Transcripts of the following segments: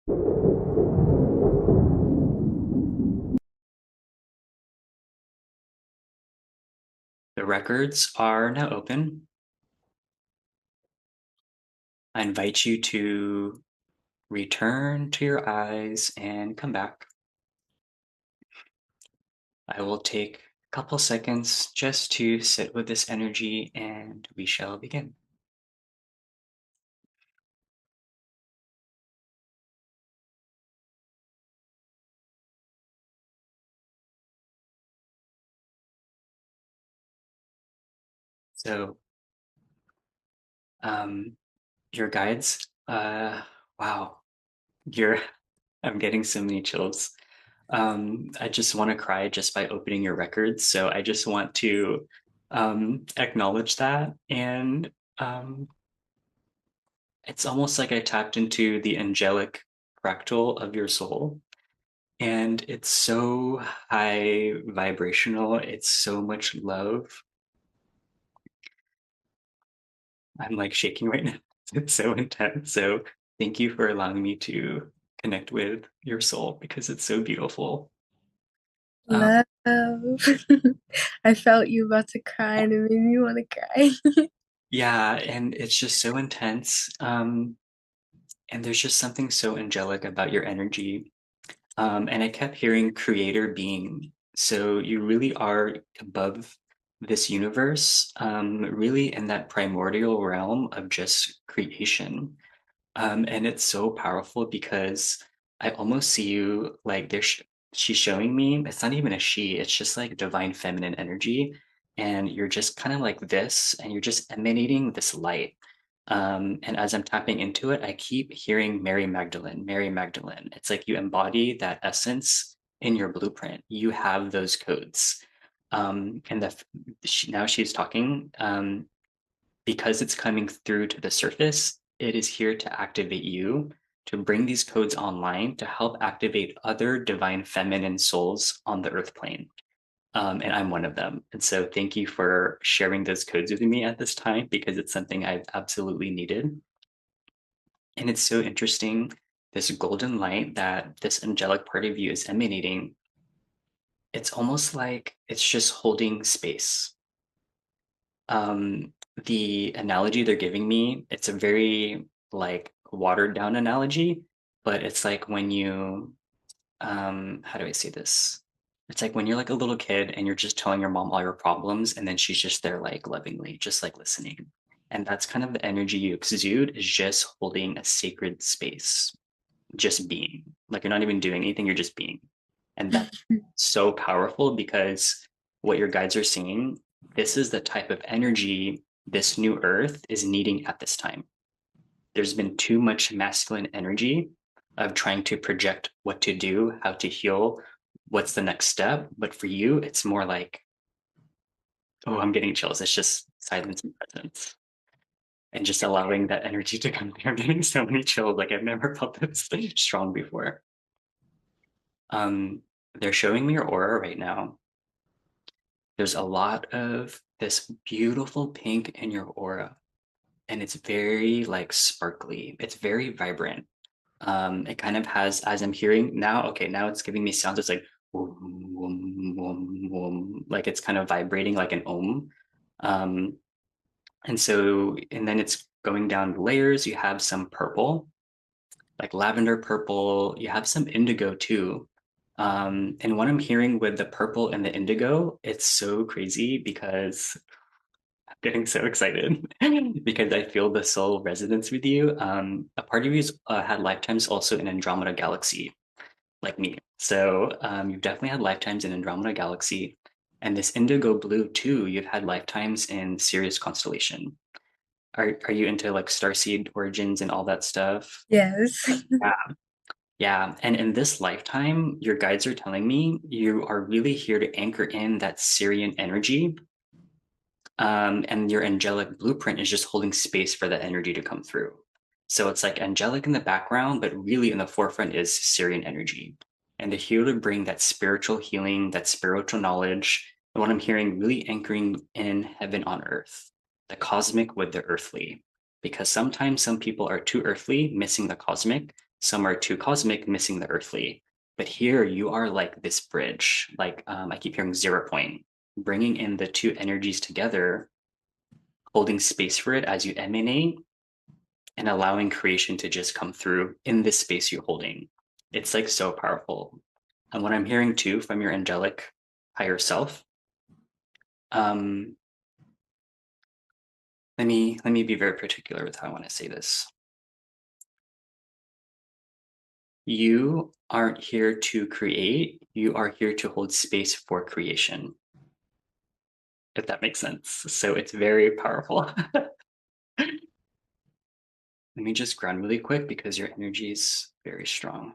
The records are now open. I invite you to return to your eyes and come back. I will take a couple seconds just to sit with this energy and we shall begin. So, um, your guides, wow, you're, I'm getting so many chills. I just want to cry just by opening your records. So I just want to acknowledge that. And it's almost like I tapped into the angelic fractal of your soul. And it's so high vibrational. It's so much love. I'm like shaking right now. It's so intense. So thank you for allowing me to connect with your soul because it's so beautiful. Um, Love. I felt you about to cry and it made me want to cry. yeah, and it's just so intense. And there's just something so angelic about your energy. And I kept hearing creator being. So you really are above this universe, really in that primordial realm of just creation. And it's so powerful because I almost see you like she's showing me, it's not even a she, it's just like divine feminine energy. And you're just kind of like this, and you're just emanating this light. And as I'm tapping into it, I keep hearing Mary Magdalene, Mary Magdalene. It's like you embody that essence in your blueprint. You have those codes. And now she's talking. Because it's coming through to the surface, it is here to activate you, to bring these codes online, to help activate other divine feminine souls on the earth plane. And I'm one of them. And so thank you for sharing those codes with me at this time because it's something I've absolutely needed. And it's so interesting, this golden light that this angelic part of you is emanating. It's almost like it's just holding space. Um, the analogy they're giving me, it's a very like watered down analogy, but it's like when you, how do I say this? It's like when you're like a little kid and you're just telling your mom all your problems, and then she's just there like lovingly, just like listening. And that's kind of the energy you exude is just holding a sacred space, just being. Like you're not even doing anything, you're just being. And that's so powerful because what your guides are seeing, this is the type of energy this new earth is needing at this time. There's been too much masculine energy of trying to project what to do, how to heal, what's the next step. But for you, it's more like, oh, I'm getting chills. It's just silence and presence and just allowing that energy to come through. I'm getting so many chills. Like I've never felt this strong before. Um, they're showing me your aura right now. There's a lot of this beautiful pink in your aura, and it's very like sparkly. It's very vibrant. It kind of has, as I'm hearing now, okay, now it's giving me sounds. It's like wum, wum, wum, wum, like it's kind of vibrating like an ohm. Um, and so, and then it's going down the layers. You have some purple, like lavender purple. You have some indigo too. And what I'm hearing with the purple and the indigo, it's so crazy because I'm getting so excited because I feel the soul resonance with you. A part of you's had lifetimes also in Andromeda Galaxy, like me. So you've definitely had lifetimes in Andromeda Galaxy. And this indigo blue too, you've had lifetimes in Sirius Constellation. Are you into like Starseed origins and all that stuff? Yes. Yeah. Yeah, and in this lifetime, your guides are telling me you are really here to anchor in that Syrian energy. And your angelic blueprint is just holding space for that energy to come through. So it's like angelic in the background, but really in the forefront is Syrian energy. And they're here to bring that spiritual healing, that spiritual knowledge. And what I'm hearing really anchoring in heaven on earth, the cosmic with the earthly. Because sometimes some people are too earthly, missing the cosmic. some are too cosmic, missing the earthly. But here you are like this bridge, like I keep hearing 0 point, bringing in the two energies together, holding space for it as you emanate, and allowing creation to just come through in this space you're holding. It's like so powerful. And what I'm hearing too from your angelic higher self, um, let me be very particular with how I want to say this. You aren't here to create, you are here to hold space for creation, if that makes sense. So it's very powerful. Let me just ground really quick because your energy is very strong.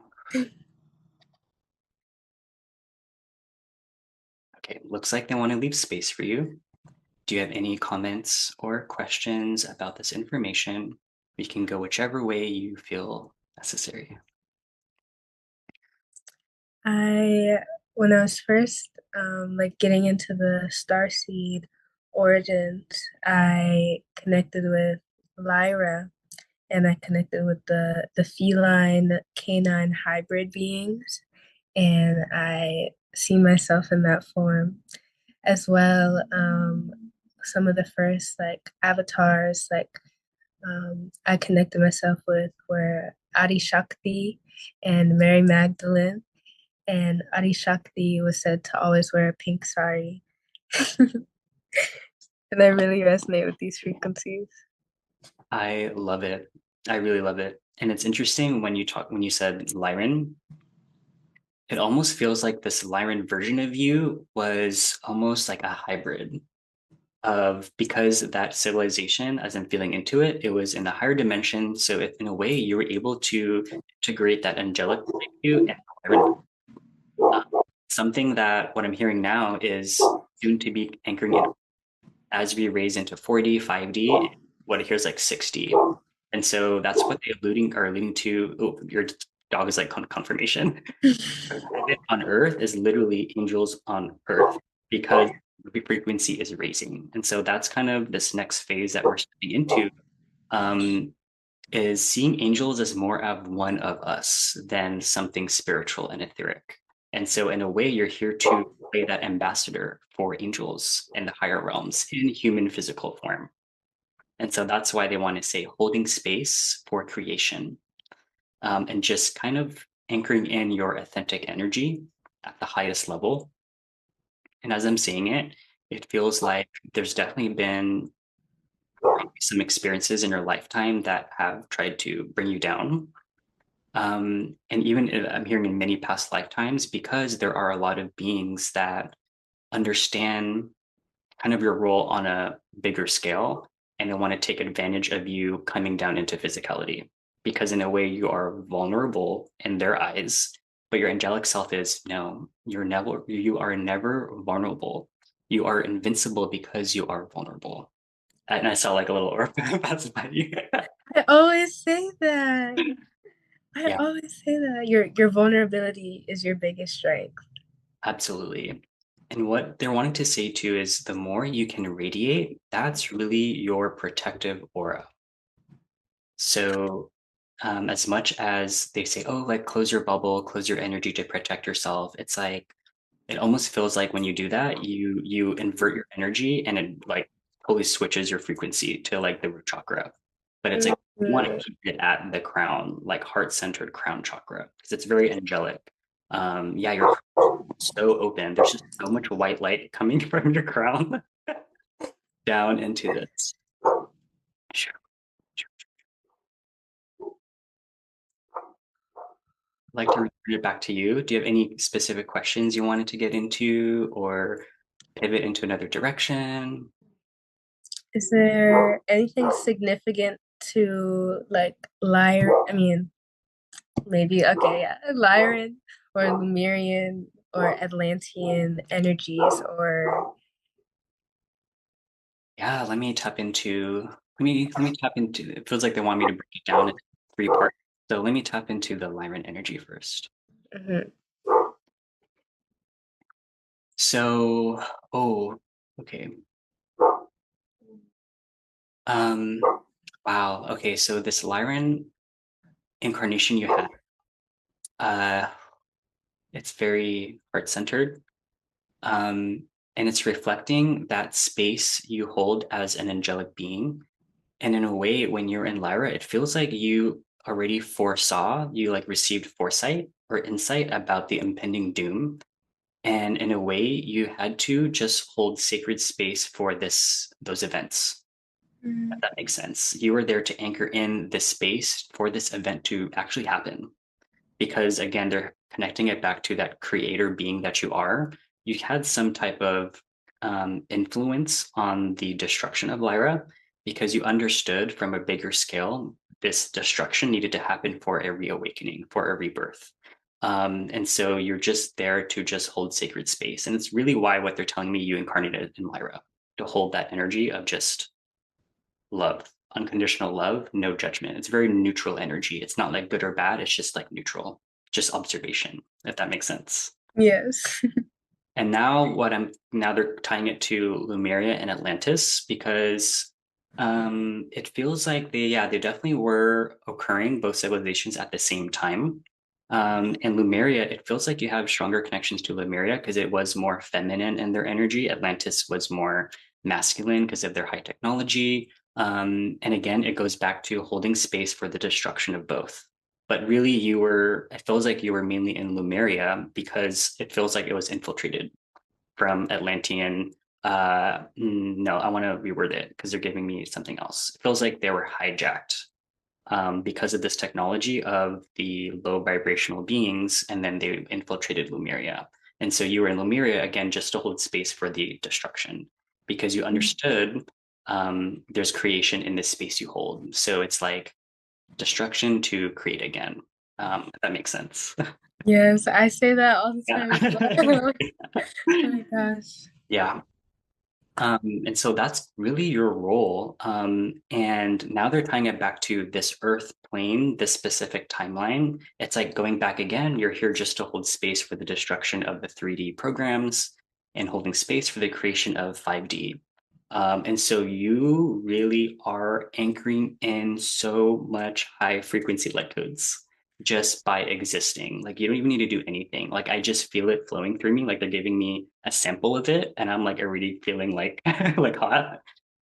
Okay, looks like they want to leave space for you. Do you have any comments or questions about this information? We can go whichever way you feel necessary. I when I was first like getting into the Starseed origins, I connected with Lyra and I connected with the feline canine hybrid beings, and I see myself in that form as well. Some of the first like avatars like I connected myself with were Adi Shakti and Mary Magdalene, and Adi Shakti was said to always wear a pink sari. And I really resonate with these frequencies. I love it. I really love it. And it's interesting when you said Lyran, it almost feels like this Lyran version of you was almost like a hybrid of, because that civilization, as I'm feeling into it, it was in a higher dimension. So if in a way you were able to integrate that angelic part of you and Lyran, uh, something that what I'm hearing now is soon to be anchoring in as we raise into 4D, 5D, what I hear is like 6D. And so that's what they alluding to. Oh, your dog is like confirmation. Heaven on earth is literally angels on earth because the frequency is raising. And so that's kind of this next phase that we're stepping into, um, is seeing angels as more of one of us than something spiritual and etheric. And so in a way, you're here to play that ambassador for angels and the higher realms in human physical form. And so that's why they want to say holding space for creation, and just kind of anchoring in your authentic energy at the highest level. And as I'm saying it, it feels like there's definitely been probably some experiences in your lifetime that have tried to bring you down. And even I'm hearing in many past lifetimes, because there are a lot of beings that understand kind of your role on a bigger scale, and they want to take advantage of you coming down into physicality, because in a way you are vulnerable in their eyes, but your angelic self is no, you are never vulnerable. You are invincible because you are vulnerable. And I saw like a little orb pass by you. I always say that. I Yeah, always say that. Your vulnerability is your biggest strength. absolutely. And what they're wanting to say too is the more you can radiate, that's really your protective aura. So, as much as they say, oh, like close your bubble, close your energy to protect yourself, it's like it almost feels like when you do that, you invert your energy and it like totally switches your frequency to like the root chakra. But it's like you want to Mhm. keep it at the crown, like heart-centered crown chakra, because it's very angelic. Yeah, your crown is so open. There's just so much white light coming from your crown down into this. Like to return it back to you. Do you have any specific questions you wanted to get into or pivot into another direction? Is there anything significant to like Lyre? I mean, maybe okay, yeah, Lyran or Lemurian or Atlantean energies or Yeah, let me tap into it. Feels like they want me to break it down into three parts. So let me tap into the Lyran energy first. mhm. So, oh, okay. Um, wow. Okay, so this Lyran incarnation you had, Uh, it's very heart centered. Um, and it's reflecting that space you hold as an angelic being. And in a way, when you're in Lyra, it feels like you already foresaw, you like received foresight or insight about the impending doom. And in a way, you had to just hold sacred space for those events. If Mm. that makes sense. You were there to anchor in this space for this event to actually happen. Because again, they're connecting it back to that creator being that you are. You had some type of influence on the destruction of Lyra because you understood from a bigger scale this destruction needed to happen for a reawakening, for a rebirth. And so you're just there to just hold sacred space. And it's really why what they're telling me you incarnated in Lyra, to hold that energy of just love, unconditional love, no judgment. It's very neutral energy. It's not like good or bad. It's just like neutral, just observation, if that makes sense. Yes. And now they're tying it to Lumeria and Atlantis because it feels like they definitely were occurring both civilizations at the same time. And Lumeria, it feels like you have stronger connections to Lumeria because it was more feminine in their energy. Atlantis was more masculine because of their high technology. And again, it goes back to holding space for the destruction of both. But really, it feels like you were mainly in Lumeria because it feels like it was infiltrated from Atlantean. No, I want to reword it because they're giving me something else. It feels like they were hijacked because of this technology of the low vibrational beings, and then they infiltrated Lumeria. And so you were in Lumeria again just to hold space for the destruction because you understood there's creation in this space you hold. So it's like destruction to create again. If that makes sense. Yes, I say that all the Yeah. time as well. Oh my gosh. Yeah. And so that's really your role. And now they're tying it back to this Earth plane, this specific timeline. It's like going back again. You're here just to hold space for the destruction of the 3D programs and holding space for the creation of 5D. And so you really are anchoring in so much high frequency light codes just by existing. Like you don't even need to do anything. Like I just feel it flowing through me. Like they're giving me a sample of it, and I'm like already feeling like like hot.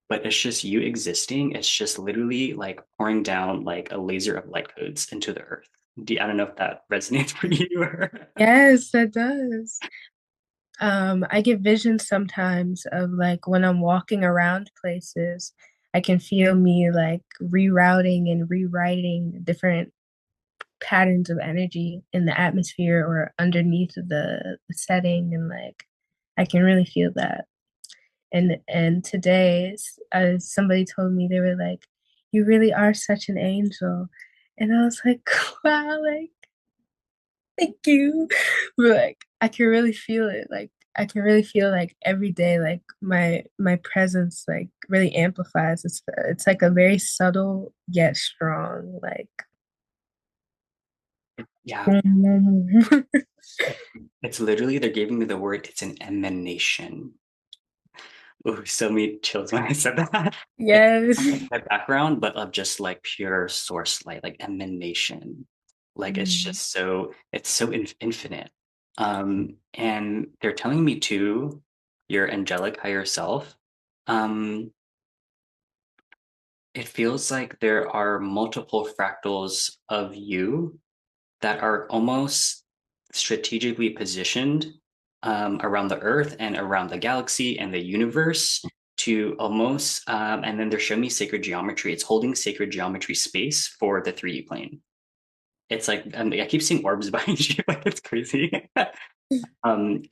But it's just you existing. It's just literally like pouring down like a laser of light codes into the earth. I don't know if that resonates for you. Yes, that does. I get visions sometimes of like when I'm walking around places, I can feel me like rerouting and rewriting different patterns of energy in the atmosphere or underneath the setting, and like I can really feel that. And today, somebody told me, they were like, "You really are such an angel," and I was like, "Wow, like thank you." But like I can really feel it. Like I can really feel like every day, like my presence like really amplifies. It's like a very subtle yet strong, like Yeah, it's literally they're giving me the word. It's an emanation. Oh, so many chills when I said that. It's yes. my background, but of just like pure source light, like emanation. Like Mm. it's so infinite. And they're telling me too, your angelic higher self. Um, it feels like there are multiple fractals of you that are almost strategically positioned around the Earth and around the galaxy and the universe to almost, and then they're showing me sacred geometry. It's holding sacred geometry space for the 3D plane. It's like, I keep seeing orbs behind you, like it's crazy.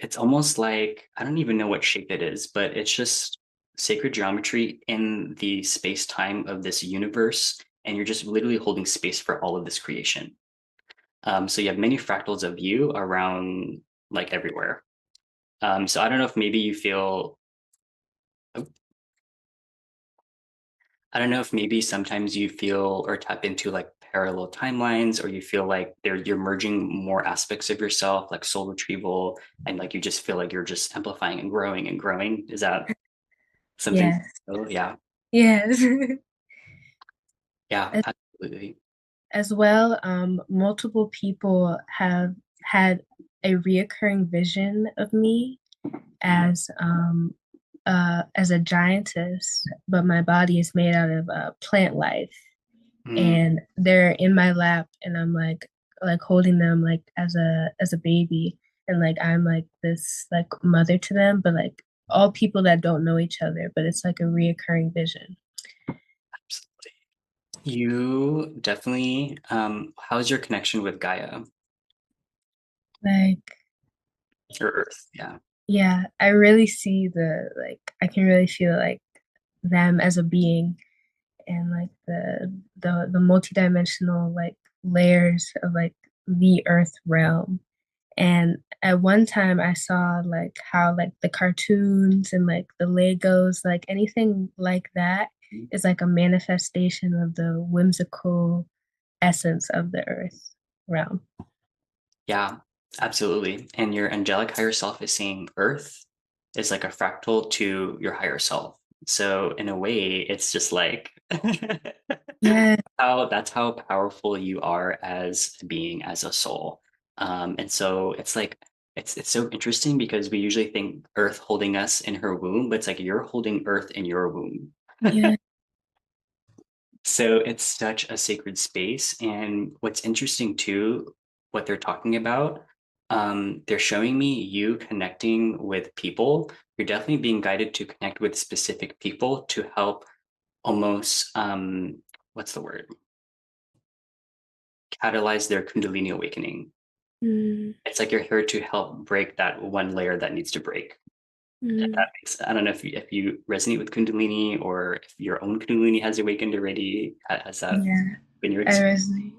It's almost like, I don't even know what shape it is, but it's just sacred geometry in the space time of this universe. And you're just literally holding space for all of this creation. So you have many fractals of you around like everywhere. So I don't know if maybe you feel, I don't know if maybe sometimes you feel or tap into like parallel timelines, or you feel like you're merging more aspects of yourself, like soul retrieval, and like you just feel like you're just amplifying and growing and growing. Is that something? Yes. Oh, yeah, Yes. yeah, I, absolutely. as well, multiple people have had a reoccurring vision of me as as a giantess, but my body is made out of plant life, Mm, and they're in my lap, and I'm like holding them like as a baby, and like I'm like this like mother to them, but like all people that don't know each other, but it's like a reoccurring vision. absolutely. You definitely, how's your connection with Gaia Like, or Earth? Yeah. yeah, I really see I can really feel like them as a being, and like the multidimensional like layers of like the earth realm. And at one time I saw like how like the cartoons and like the Legos, like anything like that is like a manifestation of the whimsical essence of the earth realm. Yeah, absolutely. And your angelic higher self is saying Earth is like a fractal to your higher self. So in a way, it's just like Yeah, how that's how powerful you are as a being, as a soul. And so it's like it's so interesting because we usually think Earth holding us in her womb, but it's like you're holding Earth in your womb. yeah. So it's such a sacred space. And what's interesting too, what they're talking about, they're showing me you connecting with people. You're definitely being guided to connect with specific people to help almost, what's the word? Catalyze their Kundalini awakening. Mm, It's like you're here to help break that one layer that needs to break. If mm, that makes, I don't know if you resonate with Kundalini or if your own Kundalini has awakened already. Has that yeah, been your I experience? resonate.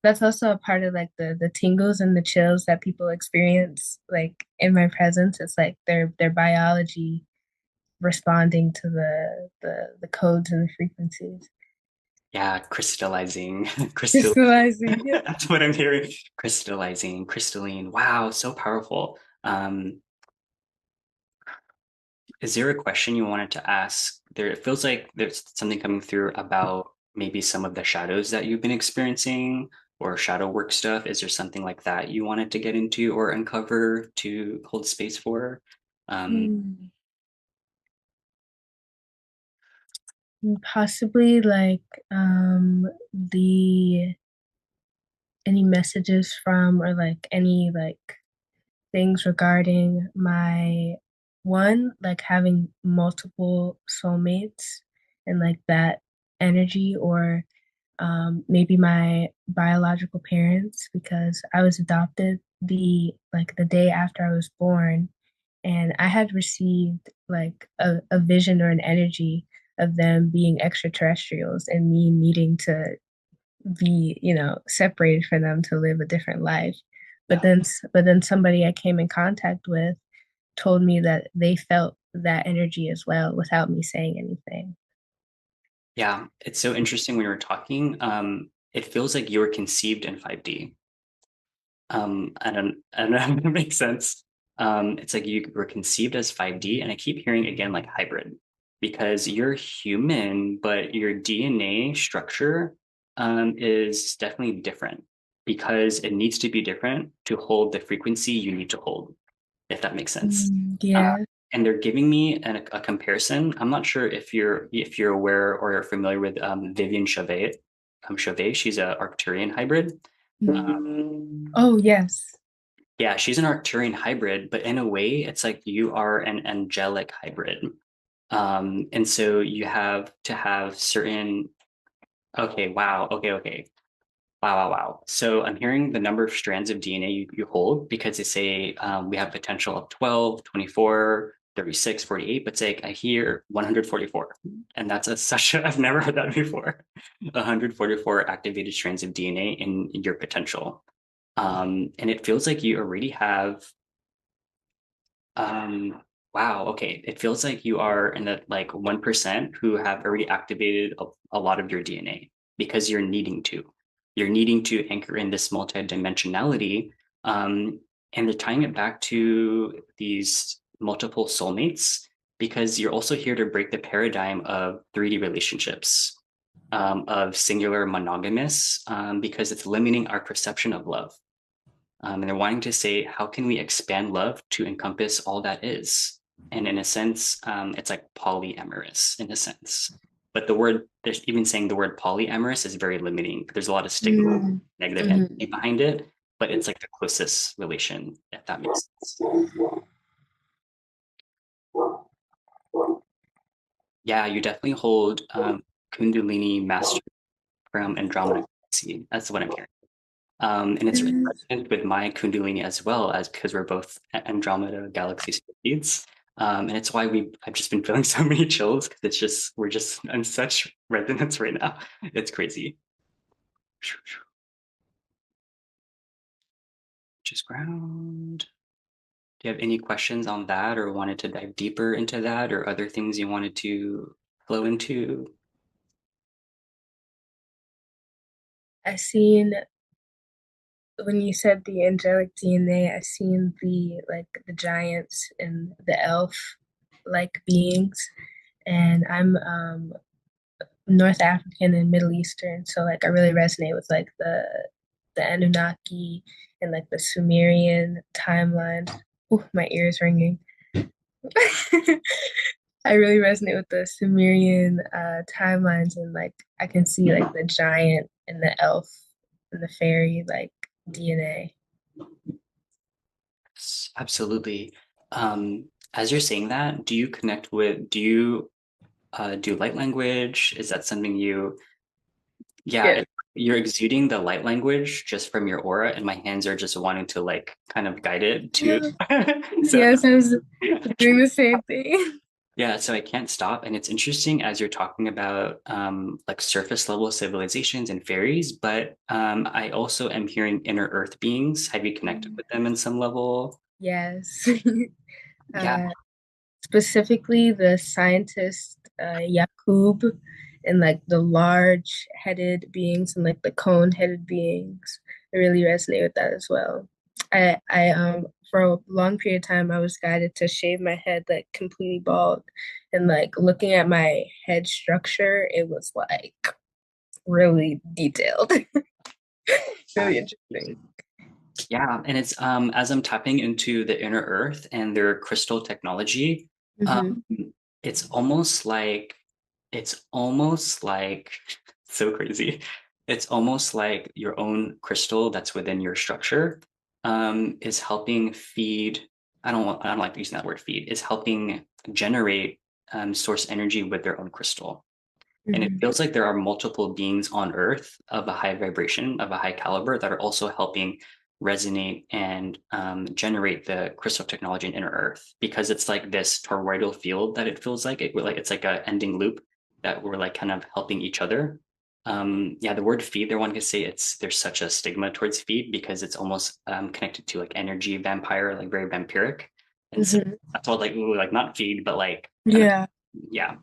That's also a part of like the tingles and the chills that people experience like in my presence. It's like their biology responding to the codes and the frequencies. Yeah, crystallizing, crystal. Crystallizing. Yeah. That's what I'm hearing. Crystallizing, crystalline. Wow, so powerful. Is there a question you wanted to ask? There, it feels like there's something coming through about maybe some of the shadows that you've been experiencing or shadow work stuff. Is there something like that you wanted to get into or uncover to hold space for? Um, Hmm. Possibly like the any messages from, or like any like things regarding my one, like having multiple soulmates and like that energy, or maybe my biological parents, because I was adopted the day after I was born, and I had received like a vision or an energy of them being extraterrestrials and me needing to be, separated for them to live a different life. But yeah, then somebody I came in contact with told me that they felt that energy as well without me saying anything. yeah. It's so interesting when you were talking. It feels like you were conceived in 5D. I don't know if that makes sense. It's like you were conceived as 5D, and I keep hearing again like hybrid because you're human, but your DNA structure is definitely different because it needs to be different to hold the frequency you need to hold, if that makes sense. Mm, Uh, yeah. and they're giving me a comparison. I'm not sure if you're aware or you're familiar with Vivian Chauvet. Chauvet, she's a Arcturian hybrid. Oh, yes. Yeah, she's an Arcturian hybrid, but in a way, it's like you are an angelic hybrid. And so you have to have certain, okay, wow, okay. Wow. So I'm hearing the number of strands of DNA you hold because they say we have potential of 12, 24, 36, 48, but it's like I hear 144. And that's such a, I've never heard that before. 144 activated strands of DNA in your potential. And it feels like you already have wow, okay. It feels like you are in the like 1% who have already activated a lot of your DNA because you're needing to. You're needing to anchor in this multidimensionality. Um, and they're tying it back to these multiple soulmates because you're also here to break the paradigm of 3D relationships. of singular monogamous because it's limiting our perception of love. And they're wanting to say, how can we expand love to encompass all that is? And in a sense, it's like polyamorous in a sense. But the word, there's even saying the word polyamorous is very limiting. There's a lot of stigma, Mm, negative mhm. energy behind it, but it's like the closest relation, if that makes sense. Yeah, you definitely hold Kundalini master from Andromeda Galaxy. That's what I'm hearing. And it's really Mm, resonant with my Kundalini as well as because we're both Andromeda Galaxy speeds. And it's why I've just been feeling so many chills because we're just on such resonance right now. It's crazy. Just ground. Do you have any questions on that or wanted to dive deeper into that or other things you wanted to flow into? I seen when you said the angelic DNA, I seen the giants and the elf like beings, and I'm North African and Middle Eastern, so like I really resonate with like the Anunnaki and like the Sumerian timeline. Ooh, my ears ringing. I really resonate with the Sumerian timelines, and like I can see like the giant and the elf and the fairy like DNA. Absolutely. As you're saying that, do you connect with, do you do light language? Is that something you, yeah, Yeah. you're exuding the light language just from your aura, and my hands are just wanting to like kind of guide it to. Yeah. So, Yes, I was doing the same thing. yeah, so I can't stop. And it's interesting as you're talking about like surface level civilizations and fairies, but I also am hearing inner earth beings. Have you connected with them in some level? Yes. Yeah. uh, Specifically the scientist Yakub and like the large headed beings and like the cone headed beings. I really resonate with that as well. I for a long period of time I was guided to shave my head like completely bald, and like looking at my head structure, it was like really detailed. Uh, Really interesting. Yeah, and it's as I'm tapping into the inner earth and their crystal technology, um, Hmm. it's almost like it's almost like so crazy. It's almost like your own crystal that's within your structure is helping feed. I don't like using that word feed, is helping generate source energy with their own crystal. And it Hmm. feels like there are multiple beings on Earth of a high vibration, of a high caliber, that are also helping resonate and generate the crystal technology in inner Earth because it's like this toroidal field that it feels like it's like a ending loop that we're like kind of helping each other. Yeah, the word feed, they're wanting to say there's such a stigma towards feed because it's almost connected to like energy vampire, like very vampiric. And so Hmm. that's all like, ooh, like not feed, but like kind of, Yeah. yeah.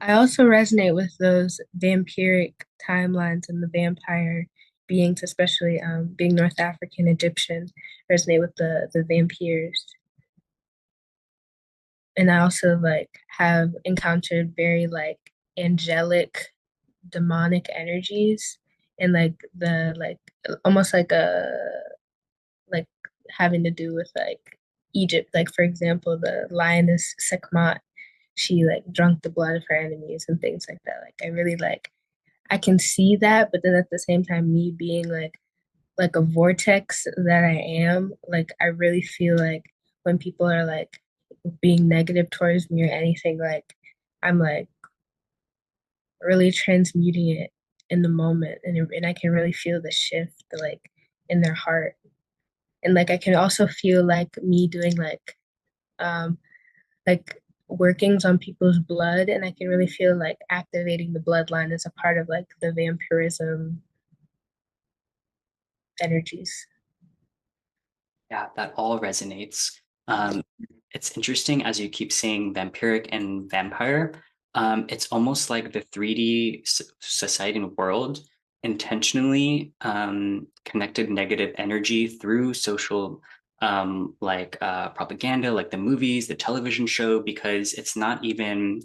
I also resonate with those vampiric timelines and the vampire beings, especially being North African Egyptian, resonate with the vampires. And I also like have encountered very like angelic demonic energies, and like the like almost like a like having to do with like Egypt. Like for example, the lioness Sekhmet, she like drank the blood of her enemies and things like that. Like I really like I can see that, but then at the same time, me being like a vortex that I am, like I really feel like when people are like being negative towards me or anything, like I'm like really transmuting it in the moment, and I can really feel the shift like in their heart, and like I can also feel like me doing um like workings on people's blood, and I can really feel like activating the bloodline as a part of like the vampirism energies. Yeah, that all resonates. Um, it's interesting as you keep saying vampiric and vampire. It's almost like the 3D society and world intentionally connected negative energy through social propaganda, like the movies, the television show, because it's not even.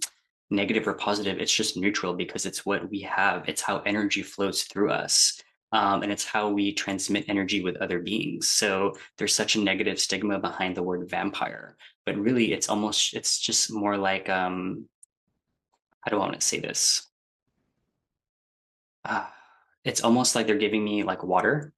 negative or positive. It's just neutral because it's what we have. It's how energy flows through us. And it's how we transmit energy with other beings. So there's such a negative stigma behind the word vampire, but really it's just more like, how do I want to say this? Uh, it's almost like they're giving me like water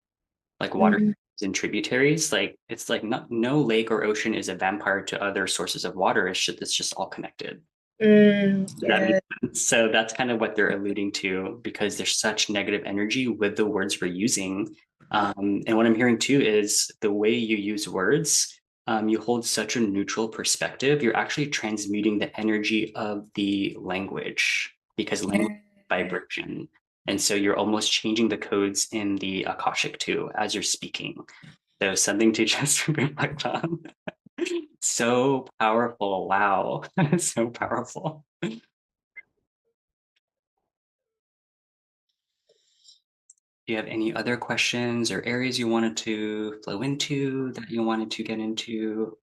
Mm, and tributaries. Like it's like no lake or ocean is a vampire to other sources of water. It's just all connected. That yeah. makes sense. So that's kind of what they're alluding to because there's such negative energy with the words we're using. And what I'm hearing too is the way you use words, you hold such a neutral perspective. You're actually transmuting the energy of the language because language is Yeah. vibration. And so you're almost changing the codes in the Akashic too as you're speaking. So something to just reflect on. So powerful. Wow. So powerful. Do you have any other questions or areas you wanted to flow into that you wanted to get into?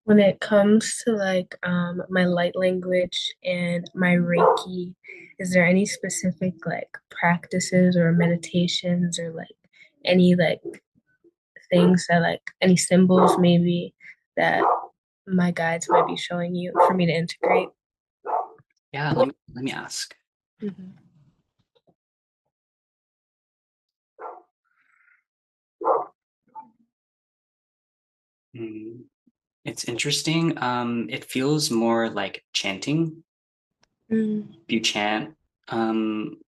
When it comes to like my light language and my Reiki, is there any specific like practices or meditations or like any like things that like any symbols maybe that my guides might be showing you for me to integrate? Yeah, let me ask. Mhm. Hmm, it's interesting. It feels more like chanting. Mm, If you chant,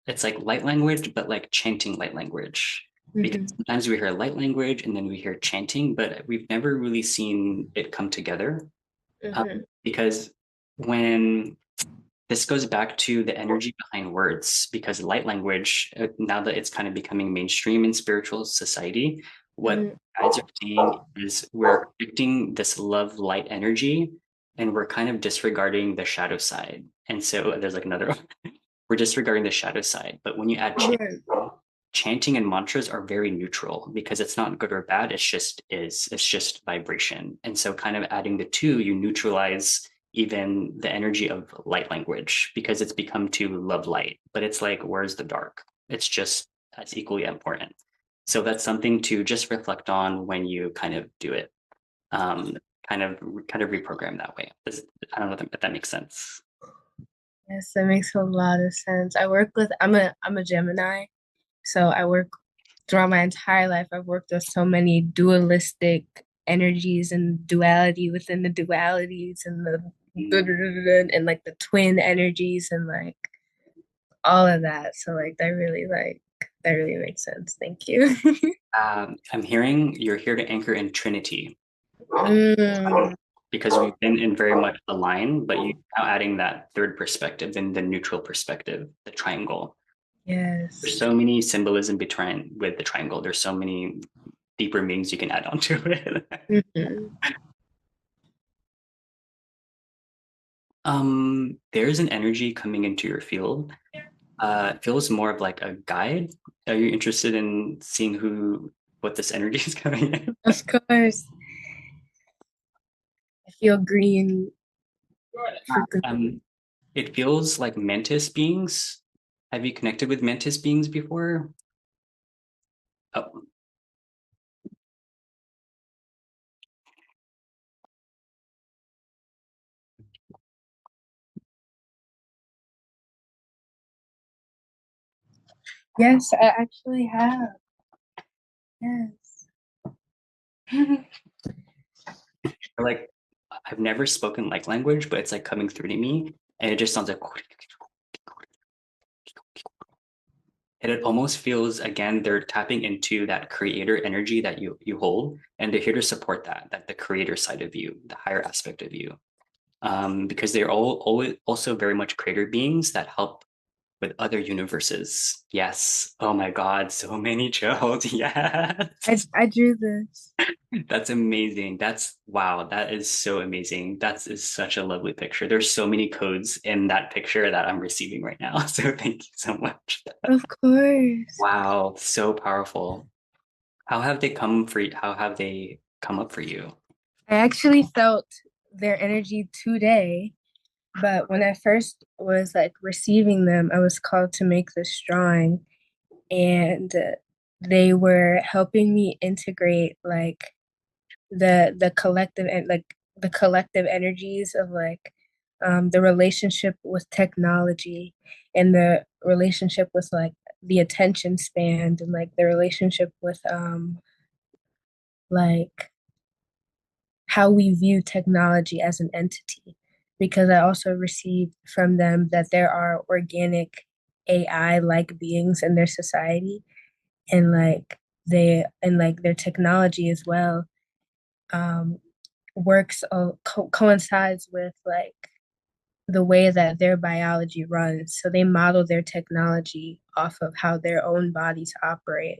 it's like light language, but like chanting light language. Because mhm, sometimes we hear light language and then we hear chanting, but we've never really seen it come together. mhm, Because when this goes back to the energy behind words, because light language, now that it's kind of becoming mainstream in spiritual society, what mhm, guides are saying is we're connecting this love light energy and we're kind of disregarding the shadow side. And so there's like another, we're disregarding the shadow side. But when you add mhm, chanting and mantras are very neutral because it's not good or bad. It's just vibration. And so kind of adding the two, you neutralize even the energy of light language because it's become too love light. But it's like, where's the dark? It's just as equally important. So that's something to just reflect on when you kind of do it. Um, kind of reprogram that way. I don't know if that makes sense. Yes, that makes a lot of sense. I'm a Gemini, so I work throughout my entire life. I've worked with so many dualistic energies and duality within the dualities and and like the twin energies and like all of that. So that really makes sense. Thank you. I'm hearing you're here to anchor in Trinity. Mm, Because we've been in very much the line, but you now adding that third perspective and the neutral perspective, the triangle. There's yes. so many symbolism between with the triangle. There's so many deeper meanings you can add onto it. Mhm. There's an energy coming into your field. It feels more of like a guide. Are you interested in seeing what this energy is coming in? Of course. I feel green frequency. Um, it feels like mantis beings. Have you connected with mantis beings before? Oh, Yes, I actually have. Yes. like I've never spoken like language, but it's like coming through to me, and it just sounds like, and it almost feels again they're tapping into that creator energy that you hold, and they're here to support that the creator side of you, the higher aspect of you, because they're all always also very much creator beings that help with other universes. Yes. Oh my God, so many chills. Yes. I drew this. That's amazing. That's wow. That is so amazing. That is such a lovely picture. There's so many codes in that picture that I'm receiving right now. So thank you so much. Of course. Wow, so powerful. How have they come up for you? I actually felt their energy today. But when I first was like receiving them, I was called to make this drawing, and they were helping me integrate like the collective and like the collective energies of like the relationship with technology and the relationship with like the attention span and like the relationship with like how we view technology as an entity, because I also received from them that there are organic AI like beings in their society, and like they and like their technology as well um works coincides with like the way that their biology runs. So they model their technology off of how their own bodies operate.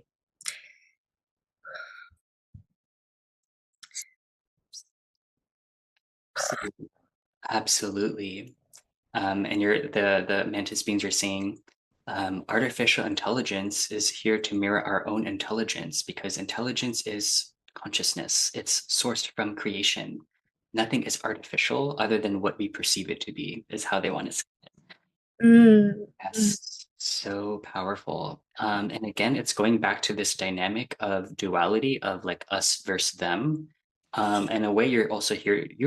Absolutely. And you're the mantis beings are saying artificial intelligence is here to mirror our own intelligence because intelligence is consciousness. It's sourced from creation. Nothing is artificial other than what we perceive it to be, is how they want to. Mm, mm, Yes, so powerful. And again, it's going back to this dynamic of duality of like us versus them. In a way, you're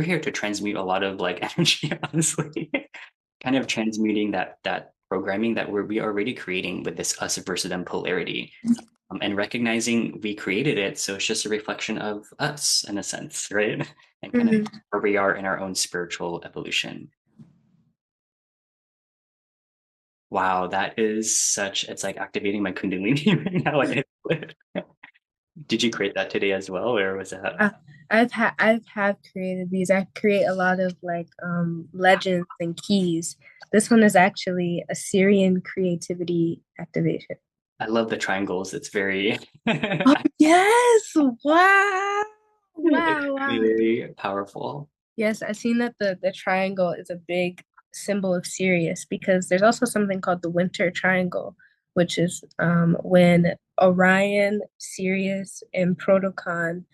here to transmute a lot of like energy, honestly. Kind of transmuting that programming that we already creating with this us versus them polarity. And recognizing we created it, so it's just a reflection of us in a sense, right? And kind of mm. where we are in our own spiritual evolution. Wow, that is such, it's like activating my Kundalini right now. Did you create that today as well, or was that? Uh, I've have created these. I create a lot of like legends and keys. This one is actually a Syrian creativity activation. I love the triangles. It's very, Oh yes! Wow! it's Wow! Wow! very powerful. Yes, I've seen that the triangle is a big symbol of Sirius, because there's also something called the Winter Triangle, which is when Orion, Sirius, and Protocon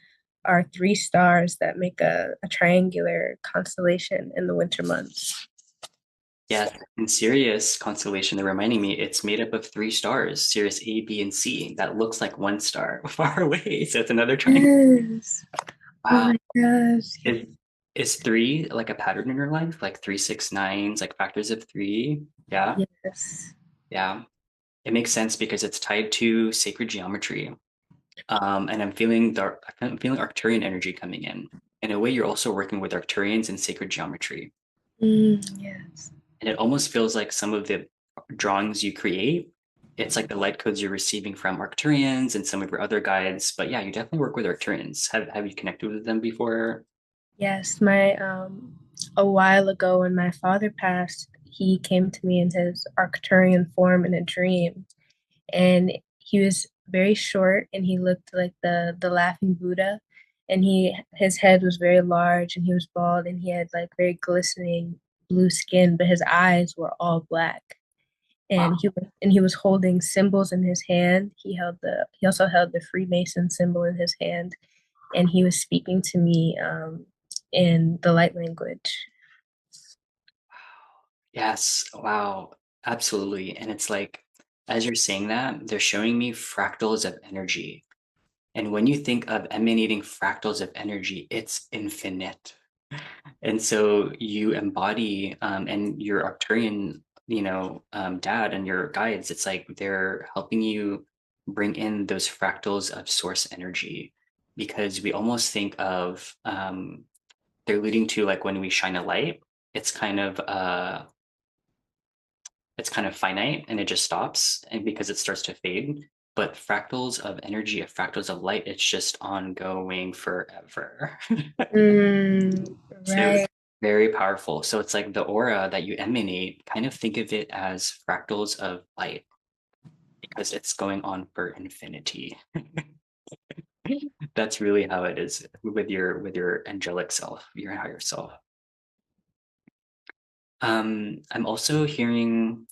are three stars that make a triangular constellation in the winter months. Yeah, in Sirius constellation, they're reminding me it's made up of three stars, Sirius A, B, and C. That looks like one star far away. So it's another triangle. Yes. Oh Wow. my gosh. Is is three like a pattern in your life? Like three, six, nines, like factors of three? Yeah. Yes. Yeah. It makes sense because it's tied to sacred geometry. And I'm feeling Arcturian energy coming in. In a way, you're also working with Arcturians and sacred geometry. Yes. And it almost feels like some of the drawings you create, it's like the light codes you're receiving from Arcturians and some of your other guides. But yeah, you definitely work with Arcturians. Have you connected with them before? Yes. My a while ago when my father passed, he came to me in his Arcturian form in a dream, and he was very short and he looked like the laughing Buddha, and his head was very large and he was bald and he had like very glistening blue skin, but his eyes were all black. Wow. And he was holding symbols in his hand. He also held the Freemason symbol in his hand, and he was speaking to me in the light language. Yes. Wow. Absolutely. And it's like, as you're saying that, they're showing me fractals of energy. And when you think of emanating fractals of energy, it's infinite. And so you embody, and your Arcturian, dad and your guides, it's like they're helping you bring in those fractals of source energy because we almost think of, they're leading to like when we shine a light, it's kind of, it's kind of finite and it just stops and because it starts to fade. But fractals of energy, fractals of light, it's just ongoing forever. Mm, So it's right. very powerful. So it's like the aura that you emanate, kind of think of it as fractals of light because it's going on for infinity. That's really how it is with your angelic self, your higher self. I'm feeling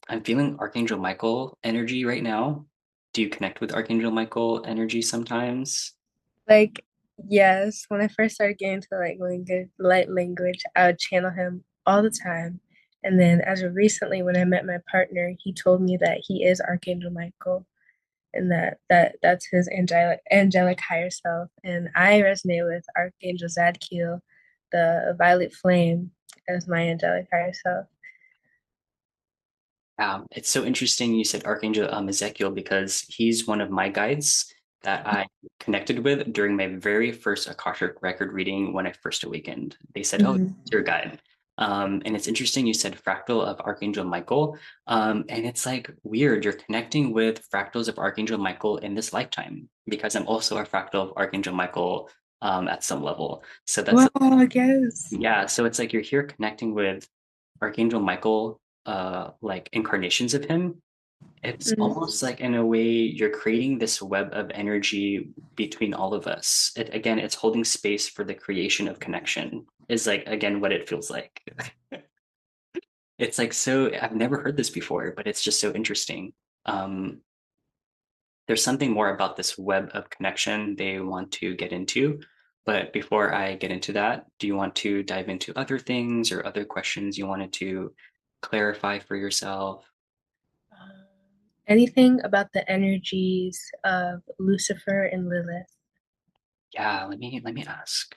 Archangel Michael energy right now. Do you connect with Archangel Michael energy sometimes? Like Yes, when I first started getting into like language, light language, I would channel him all the time. And then as of recently, when I met my partner, he told me that he is Archangel Michael and that's his angelic higher self. And I resonate with Archangel Zadkiel, the violet flame, as my angelic higher self. It's so interesting you said Archangel Ezekiel because he's one of my guides that I connected with during my very first Akashic record reading when I first awakened. They said, "Oh, Mhm. it's your guide." And it's interesting you said fractal of Archangel Michael. And it's like weird. You're connecting with fractals of Archangel Michael in this lifetime because I'm also a fractal of Archangel Michael at some level. So that's, Wow, yes. yeah. So it's like you're here connecting with Archangel Michael, like incarnations of him. It's Mhm. almost like in a way you're creating this web of energy between all of us. Again, it's holding space for the creation of connection, is like again what it feels like. It's like so I've never heard this before, but it's just so interesting. Um, there's something more about this web of connection they want to get into. But before I get into that, do you want to dive into other things or other questions you wanted to clarify for yourself? Um, Anything about the energies of Lucifer and Lilith? Yeah, let me ask.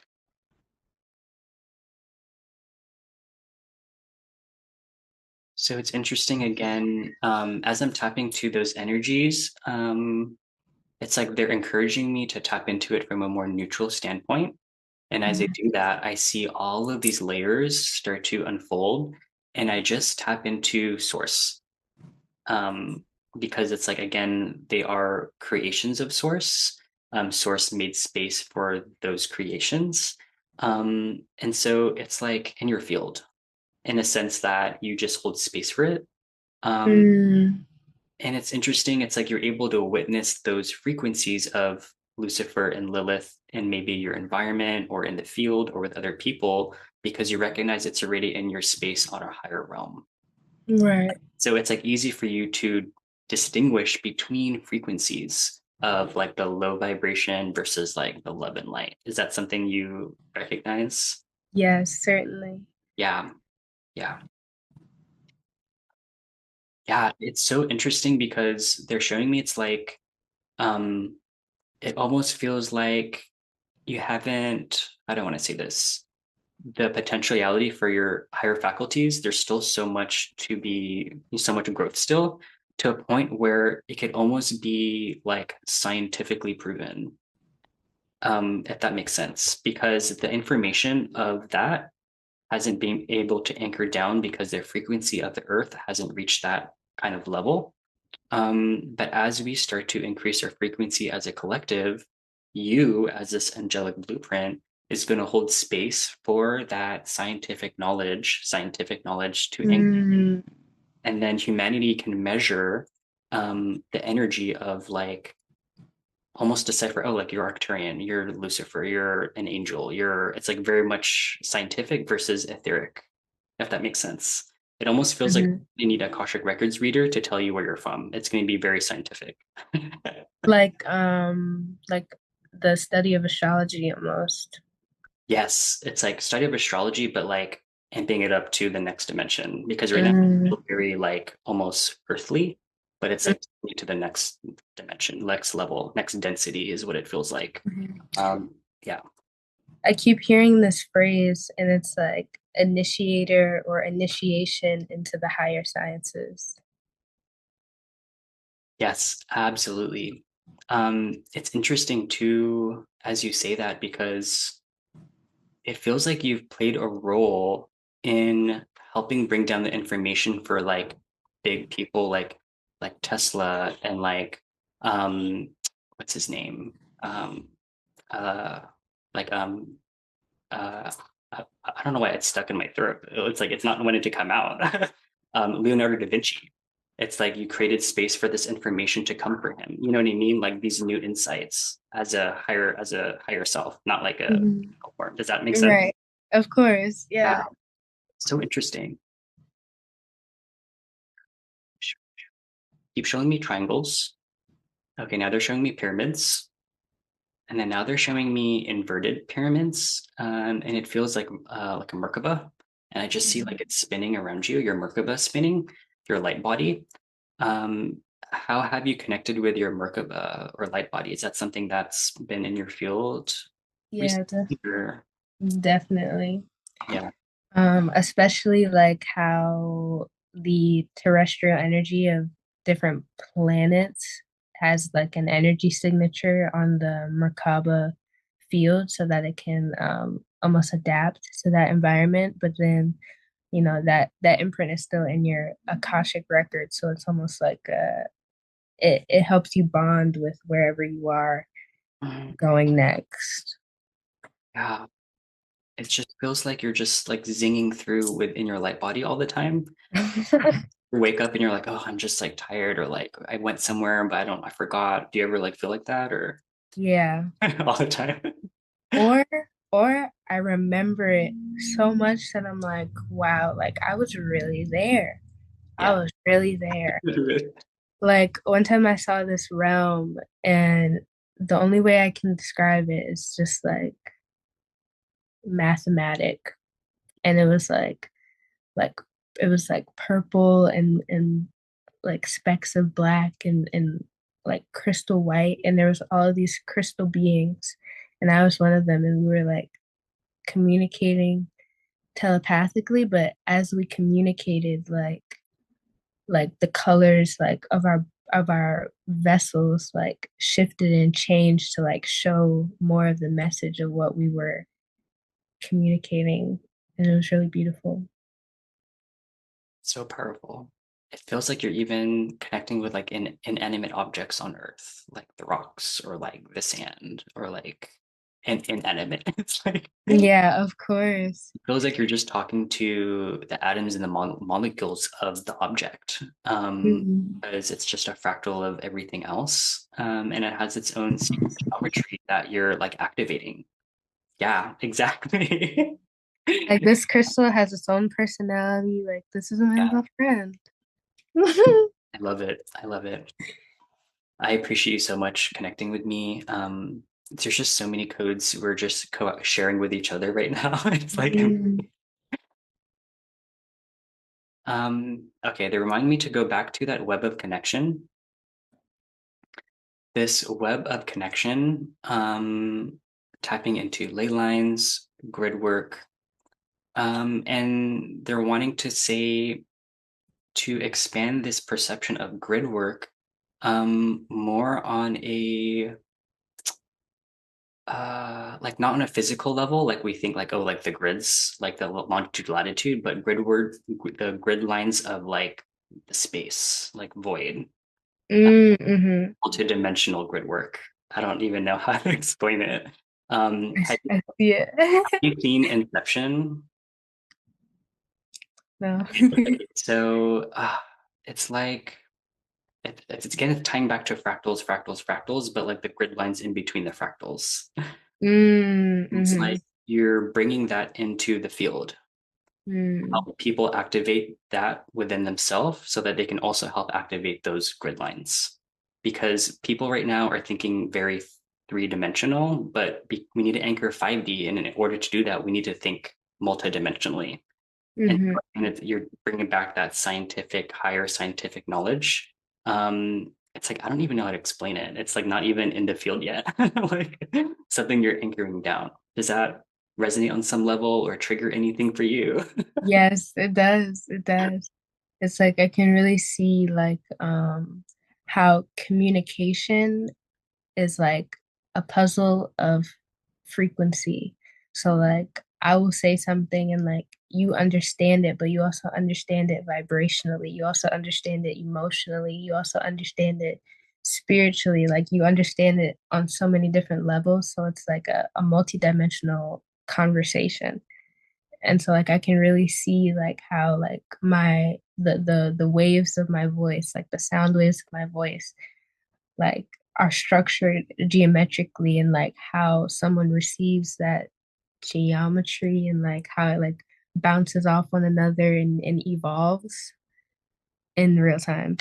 So it's interesting again, as I'm tapping to those energies, it's like they're encouraging me to tap into it from a more neutral standpoint. And as I Mhm. do that, I see all of these layers start to unfold, and I just tap into source. Um, because it's like, again, they are creations of source. Source made space for those creations. And so it's like in your field, in a sense that you just hold space for it. Um, Mm, and it's interesting, it's like you're able to witness those frequencies of Lucifer and Lilith in maybe your environment or in the field or with other people because you recognize it's already in your space on a higher realm. right. So it's like easy for you to distinguish between frequencies of like the low vibration versus like the love and light. Is that something you recognize? Yes, certainly. Yeah, yeah. Yeah, it's so interesting because they're showing me it's like um it almost feels like you haven't, I don't want to say this, the potentiality for your higher faculties, there's still so much to be, so much growth still, to a point where it could almost be like scientifically proven, if that makes sense, because the information of that hasn't been able to anchor down because the frequency of the earth hasn't reached that kind of level. But as we start to increase our frequency as a collective, you, as this angelic blueprint, is going to hold space for that scientific knowledge to anchor. Mm, And then humanity can measure the energy of like almost decipher, oh, like you're Arcturian, you're Lucifer, you're an angel, it's like very much scientific versus etheric, if that makes sense. It almost feels like mhm. you need a Akashic Records reader to tell you where you're from. It's going to be very scientific. Like the study of astrology almost. Yes, it's like study of astrology, but like amping it up to the next dimension because right now Mm, it's very like almost earthly, but it's like to the next dimension, next level, next density is what it feels like. mhm. Yeah. I keep hearing this phrase, and it's like initiator or initiation into the higher sciences. Yes, absolutely. It's interesting too, as you say that, because it feels like you've played a role in helping bring down the information for like big people like Tesla and like um what's his name? Uh like uh I don't know why it's stuck in my throat. It's like it's not wanting to come out. Leonardo da Vinci. It's like you created space for this information to come for him. You know what I mean? Like these new insights as a higher self, not like a Mhm. form. Does that make sense? Right. Of course. Yeah, Yeah. so interesting. Keep showing me triangles. Okay, now they're showing me pyramids. and then now they're showing me inverted pyramids, and it feels like a Merkaba, and I just see like it's spinning around you, your Merkaba spinning, your light body. How have you connected with your Merkaba or light body? Is that something that's been in your field Yeah, recently? Or definitely. yeah. Especially like how the terrestrial energy of different planets has like an energy signature on the Merkaba field so that it can almost adapt to that environment. But then, that imprint is still in your Akashic record. So it's almost like it helps you bond with wherever you are Mhm. going next. Yeah. It just feels like you're just like zinging through within your light body all the time. You wake up and you're like, oh, I'm just like tired, or like I went somewhere, but I forgot. Do you ever like feel like that or Yeah. all the time? Or or I remember it so much that I'm like, wow, like I was really there. I Yeah. was really there. Like one time I saw this realm and the only way I can describe it is just like mathematic. And like it was like purple and like specks of black and like crystal white and there was all of these crystal beings and I was one of them and we were like communicating telepathically, but as we communicated, like the colors like of our vessels like shifted and changed to like show more of the message of what we were communicating, and it was really beautiful. So powerful. It feels like you're even connecting with like inanimate objects on Earth, like the rocks or like the sand or like inanimate. It's like it Yeah, of course. feels like you're just talking to the atoms and the molecules of the object. Mhm. Because it's just a fractal of everything else. And it has its own secret geometry that you're like activating. Yeah, exactly. Like this crystal has its own personality. Like this is my Yeah, little friend. I love it. I love it. I appreciate you so much connecting with me. There's just so many codes we're just sharing with each other right now. It's like, Mm. okay, they remind me to go back to that web of connection. This web of connection, tapping into ley lines, grid work, and they're wanting to say to expand this perception of grid work more on a like not on a physical level, like we think like, oh, like the grids, like the longitude, latitude, but the grid lines of like the space, like void, Mm-hmm. multi-dimensional grid work. I don't even know how to explain it. Have I see it. you seen Inception? No. So it's like it's again tying back to fractals, fractals, fractals, but like the grid lines in between the fractals. It's Mm-hmm. like you're bringing that into the field, Mm. help people activate that within themselves so that they can also help activate those grid lines. Because people right now are thinking very three-dimensional, but we need to anchor 5D, and in order to do that, we need to think multidimensionally. And, Mm-hmm. you're bringing back that higher scientific knowledge. It's like I don't even know how to explain it. It's like not even in the field yet. Like something you're anchoring down. Does that resonate on some level or trigger anything for you? Yes, it does. It does. It's like I can really see like how communication is like a puzzle of frequency. So like I will say something and like you understand it, but you also understand it vibrationally. You also understand it emotionally. You also understand it spiritually. Like you understand it on so many different levels. So it's like a multi-dimensional conversation. And so like I can really see like how like the waves of my voice, like the sound waves of my voice like are structured geometrically and like how someone receives that geometry and like how it like bounces off one another and evolves in real time.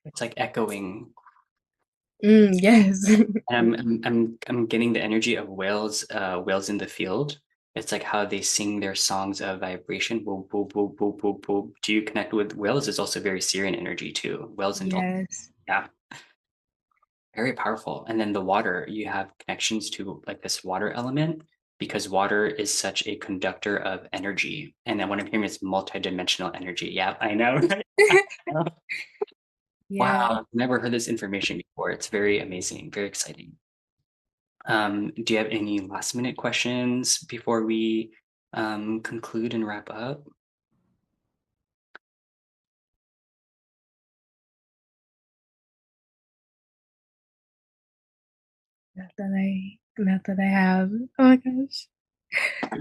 It's like echoing. Yes. And I'm getting the energy of whales in the field. It's like how they sing their songs of vibration. Whoop, whoop, whoop, whoop, whoop, whoop. Do you connect with whales? It's also very Syrian energy too. Whales and dolphins. Yes. Yeah, very powerful. And then the water, you have connections to like this water element because water is such a conductor of energy. And then what I'm hearing is multidimensional energy. Yeah, I know, right? Yeah. Wow, never heard this information before. It's very amazing, very exciting. Do you have any last minute questions before we conclude and wrap up? Not that I have. Oh my gosh.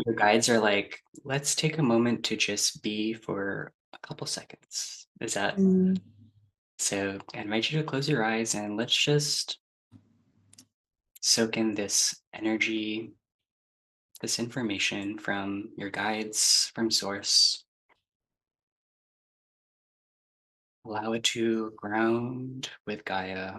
Your guides are like, let's take a moment to just be for a couple seconds. Is that Mm, so? I invite you to close your eyes and let's just soak in this energy, this information from your guides, from source. Allow it to ground with Gaia.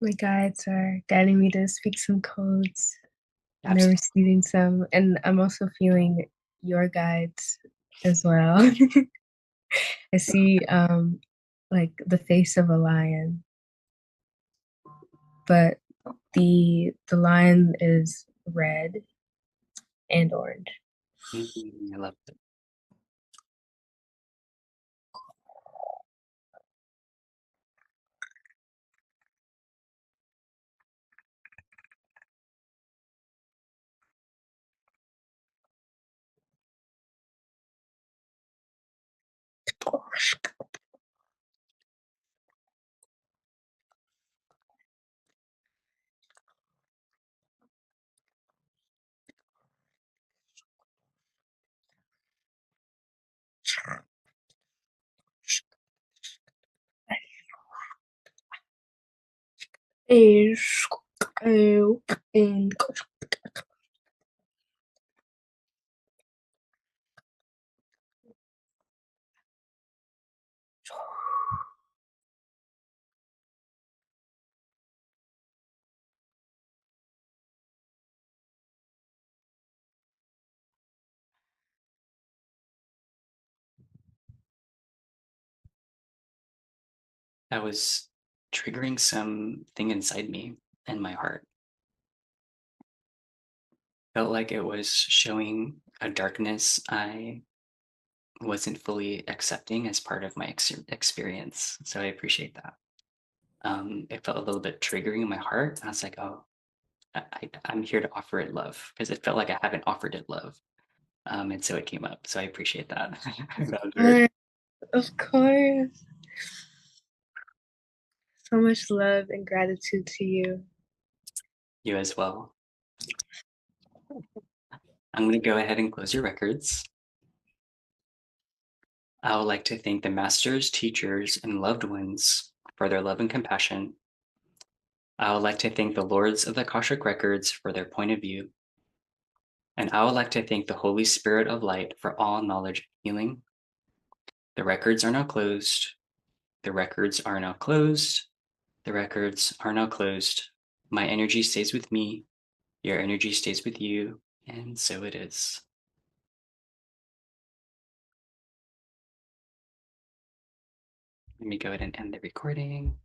my guides are guiding me to speak some codes, and they're Absolutely. receiving some, and I'm also feeling your guides as well. I see like the face of a lion, but the lion is red and orange. I love it. That was triggering something inside me and my heart. Felt like it was showing a darkness I wasn't fully accepting as part of my experience. So I appreciate that. It felt a little bit triggering in my heart. I was like, oh, I'm here to offer it love because it felt like I haven't offered it love. And so it came up. So I appreciate that. That was weird. Course, of course. So much love and gratitude to you. You as well. I'm going to go ahead and close your records. I would like to thank the masters, teachers, and loved ones for their love and compassion. I would like to thank the Lords of the Akashic Records for their point of view. And I would like to thank the Holy Spirit of Light for all knowledge and healing. The records are now closed. The records are now closed. The records are now closed. My energy stays with me. Your energy stays with you. And so it is. Let me go ahead and end the recording.